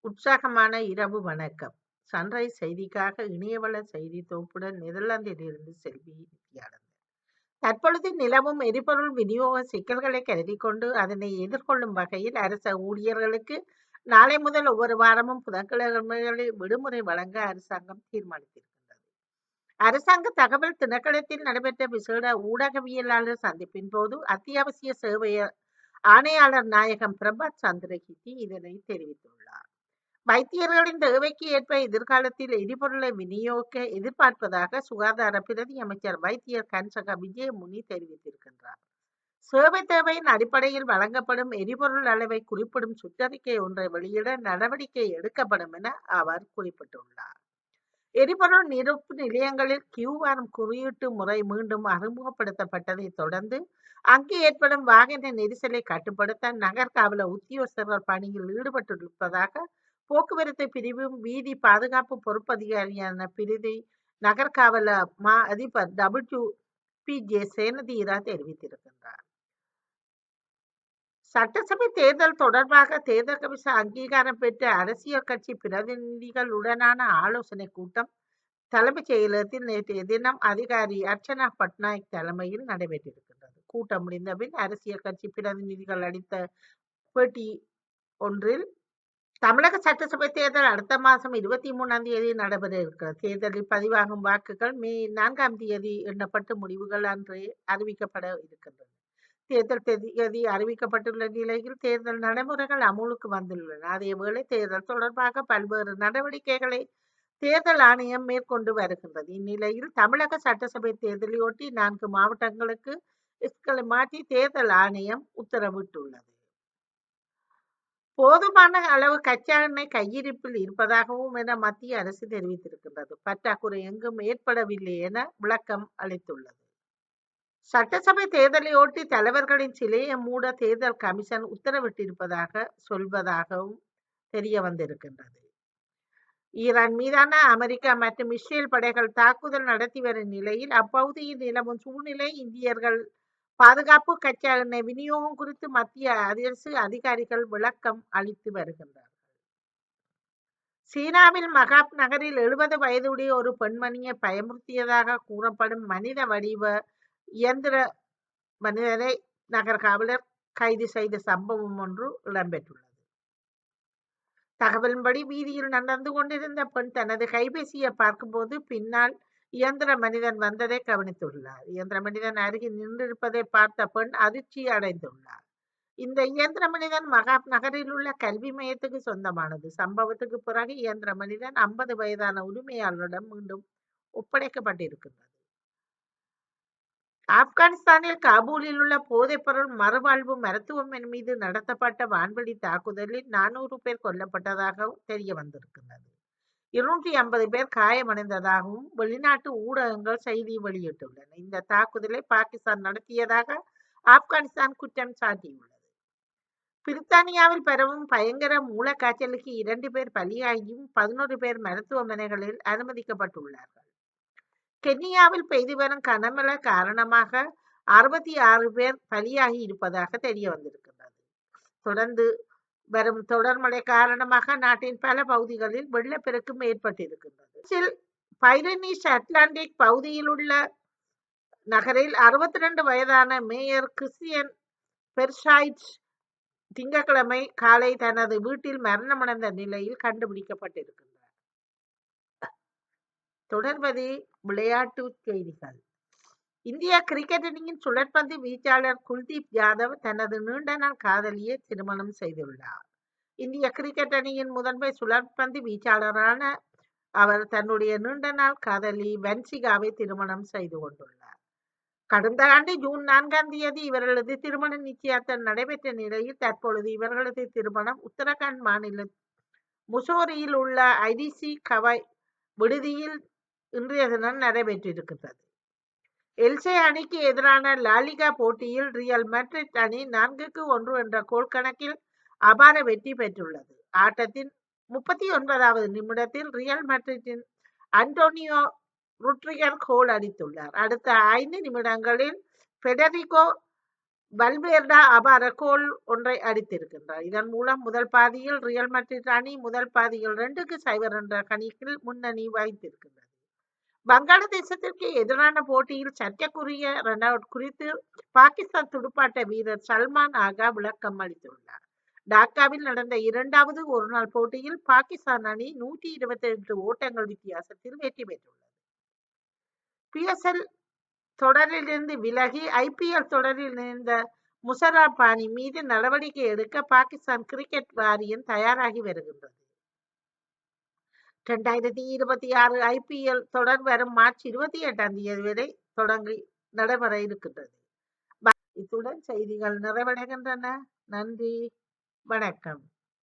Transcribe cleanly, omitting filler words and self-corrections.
உற்சாகமான இரவு வணக்கம். சன்ரைஸ் செய்திக்காக இணையவள செய்தி தொகுப்புடன் நெதர்லாந்திலிருந்து செல்வி நித்யானந்தன். தற்பொழுது நிலவும் எரிபொருள் விநியோக சிக்கல்களை கருதிக் கொண்டு அதனை எதிர்கொள்ளும் வகையில் அரச ஊழியர்களுக்கு நாளை முதல் ஒவ்வொரு வாரமும் புதன்கிழமைகளில் விடுமுறை வழங்க அரசாங்கம் தீர்மானித்திருக்கின்றது. அரசாங்க தகவல் திணைக்களத்தில் நடைபெற்ற விசேட ஊடகவியலாளர் சந்திப்பின் போது அத்தியாவசிய சேவை ஆணையாளர் நாயகம் பிரபாத் சந்திரகிரி இதனை தெரிவித்துள்ளார். வைத்தியர்களின் தேவைக்கு ஏற்ப எதிர்காலத்தில் எரிபொருளை விநியோகிக்க எதிர்பார்ப்பதாக சுகாதார பிரதி அமைச்சர் வைத்தியர் கன்சக விஜயமுனி தெரிவித்திருக்கின்றார். சேவை தேவையின் அடிப்படையில் வழங்கப்படும் எரிபொருள் அளவை குறிப்பிடும் சுற்றறிக்கை ஒன்றை வெளியிட நடவடிக்கை எடுக்கப்படும் என அவர் குறிப்பிட்டுள்ளார். எரிபொருள் நிரப்பு நிலையங்களில் கியூஆர் குறியீட்டு முறை மீண்டும் அறிமுகப்படுத்தப்பட்டதை தொடர்ந்து அங்கு ஏற்படும் வாகன நெரிசலை கட்டுப்படுத்த நகர்காவல உத்தியோகஸ்தர்கள் பணியில் ஈடுபட்டிருப்பதாக போக்குவரத்து பிரிவு வீதி பாதுகாப்பு பொறுப்பதிகாரியான பிரதி நகர்காவல மா அதிபர் WPJ சேனதீரா தெரிவித்திருக்கின்றார். சட்டசபை தேர்தல் தொடர்பாக தேர்தல் கமிஷன் அங்கீகாரம் பெற்ற அரசியல் கட்சி பிரதிநிதிகளுடனான ஆலோசனை கூட்டம் தலைமைச் செயலகத்தில் நேற்றைய தினம் அதிகாரி அர்ச்சனா பட்நாயக் தலைமையில் நடைபெற்றிருக்கின்றது. கூட்டம் முடிந்தபின் அரசியல் கட்சி பிரதிநிதிகள் அளித்த பேட்டி ஒன்றில் தமிழக சட்டசபை தேர்தல் அடுத்த மாதம் 23ஆம் தேதி நடைபெற இருக்கிறது. தேர்தலில் பதிவாகும் வாக்குகள் மே 4ஆம் தேதி எண்ணப்பட்டு முடிவுகள் அன்றே அறிவிக்கப்பட இருக்கின்றன. தேர்தல் தேதி அறிவிக்கப்பட்டுள்ள நிலையில் தேர்தல் நடைமுறைகள் அமுலுக்கு வந்துள்ளன. அதேவேளை தேர்தல் தொடர்பாக பல்வேறு நடவடிக்கைகளை தேர்தல் ஆணையம் மேற்கொண்டு வருகின்றது. இந்நிலையில் தமிழக சட்டசபை தேர்தலையொட்டி 4 மாவட்டங்களுக்கு எஸ்களை மாற்றி தேர்தல் ஆணையம் உத்தரவிட்டுள்ளது. போதுமான அளவு கச்சா எண்ணெய் கையிருப்பில் இருப்பதாகவும் என மத்திய அரசு தெரிவித்திருக்கின்றது. பற்றாக்குறை எங்கும் ஏற்படவில்லை என விளக்கம் அளித்துள்ளது. சட்டசபை தேர்தலையொட்டி தலைவர்களின் சிலையை மூட தேர்தல் கமிஷன் உத்தரவிட்டிருப்பதாக சொல்வதாகவும் தெரிய வந்திருக்கின்றது. ஈரான் மீதான அமெரிக்கா மற்றும் இஸ்ரேல் படைகள் தாக்குதல் நடத்தி வரும் நிலையில் அப்பகுதியில் நிலவும் சூழ்நிலை, இந்தியர்கள் பாதுகாப்பு, கச்சா எண்ணெய் விநியோகம் குறித்து மத்திய அரசு அதிகாரிகள் விளக்கம் அளித்து வருகின்றனர். சீனாவில் மகாப் நகரில் 70 வயதுடைய ஒரு பெண்மணியை பயமுறுத்தியதாக கூறப்படும் மனித வடிவ இயந்திர மனிதரை நகர் காவலர் கைது செய்த சம்பவம் ஒன்று இடம்பெற்றுள்ளது. தகவலின்படி வீதியில் நடந்து கொண்டிருந்த பெண் தனது கைபேசியை பார்க்கும்போது பின்னால் இயந்திர மனிதன் வந்ததை கவனித்துள்ளார். இயந்திர மனிதன் அருகில் நின்றிருப்பதை பார்த்த பெண் அதிர்ச்சி அடைந்துள்ளார். இந்த இயந்திர மனிதன் மகாப் நகரில் உள்ள கல்வி மையத்துக்கு சொந்தமானது. சம்பவத்துக்கு பிறகு இயந்திர மனிதன் 50 வயதான உரிமையாளரிடம் மீண்டும் ஒப்படைக்கப்பட்டிருக்கின்றது. ஆப்கானிஸ்தானில் காபூலில் உள்ள போதைப்பொருள் மறுவாழ்வு மருத்துவமனை மீது நடத்தப்பட்ட வான்வழி தாக்குதலில் 400 பேர் கொல்லப்பட்டதாக தெரிய வந்திருக்கிறது. 250 பேர் காயமடைந்ததாகவும் வெளிநாட்டு ஊடகங்கள் செய்தி வெளியிட்டுள்ளன. இந்த தாக்குதலை பாகிஸ்தான் நடத்தியதாக ஆப்கானிஸ்தான் குற்றம் சாட்டியுள்ளது. பிரித்தானியாவில் பரவும் பயங்கர மூலக்காய்ச்சலுக்கு 2 பேர் பலியாகியும் 11 பேர் மருத்துவமனைகளில் அனுமதிக்கப்பட்டுள்ளார்கள். கென்யாவில் பெய்து வரும் கனமழை காரணமாக 66 பேர் பலியாகி இருப்பதாக தெரிய வந்திருக்கின்றது. தொடர்ந்து வரும் தொடர்மழை காரணமாக நாட்டின் பல பகுதிகளில் வெள்ளப்பெருக்கும் ஏற்பட்டிருக்கின்றது. பைரனீஸ் அட்லாண்டிக் பகுதியில் உள்ள நகரில் 62 வயதான மேயர் கிறிஸ்டியன் பெர்சாய்ட்ஸ் திங்கட்கிழமை காலை தனது வீட்டில் மரணமடைந்த நிலையில் கண்டுபிடிக்கப்பட்டிருக்கின்றார். தொடர்வது விளையாட்டு செய்திகள். இந்திய கிரிக்கெட் அணியின் சுழற்பந்து வீச்சாளர் குல்தீப் யாதவ் தனது நீண்ட நாள் காதலியை திருமணம் செய்துள்ளார். இந்திய கிரிக்கெட் அணியின் முதன்மை சுழற்பந்து வீச்சாளரான அவர் தன்னுடைய நீண்ட நாள் காதலி வன்சிகாவை திருமணம் செய்து கொண்டுள்ளார். கடந்த ஆண்டு ஜூன் 4ஆம் தேதி இவர்களது திருமண நிச்சயார்த்தம் நடைபெற்ற நிலையில் தற்பொழுது இவர்களது திருமணம் உத்தரகாண்ட் மாநில முசோரியில் உள்ள ஐடிசி கவாய் விடுதியில் இன்றைய தினம் நடைபெற்றிருக்கிறது. எல்சே அணிக்கு எதிரான லாலிகா போட்டியில் ரியல் மெட்ரிட் அணி 4-1 என்ற கோல் கணக்கில் அபார வெற்றி பெற்றுள்ளது. ஆட்டத்தின் 39வது நிமிடத்தில் ரியல் மெட்ரிட்டின் அன்டோனியோ ருட்ரிகர் கோல் அடித்துள்ளார். அடுத்த 5 நிமிடங்களில் பெடரிகோ வல்வேர்டா அபார கோல் ஒன்றை அடித்திருக்கின்றார். இதன் மூலம் முதல் பாதியில் ரியல் மட்ரிட் அணி முதல் பாதியில் 2-0 என்ற கணிப்பில் முன்னணி வகித்திருக்கின்றது. வங்காளதேசத்திற்கு எதிரான போட்டியில் சர்ச்சைக்குரிய ரன் அவுட் குறித்து பாகிஸ்தான் துடுப்பாட்ட வீரர் சல்மான் ஆகா விளக்கம் அளித்துள்ளார். டாக்காவில் நடந்த 2வது ஒருநாள் போட்டியில் பாகிஸ்தான் அணி 128 ஓட்டங்கள் வித்தியாசத்தில் வெற்றி பெற்றுள்ளது. PSL தொடரிலிருந்து விலகி IPL தொடரில் இணைந்த முஷரப் அணி மீது நடவடிக்கை எடுக்க பாகிஸ்தான் கிரிக்கெட் வாரியம் தயாராகி வருகின்றது. 2026 IPL தொடர் வரும் மார்ச் 28ஆம் தேதி வரை தொடங்கி நடைபெற இருக்கின்றது. இத்துடன் செய்திகள் நிறைவடைகின்றன. நன்றி, வணக்கம்.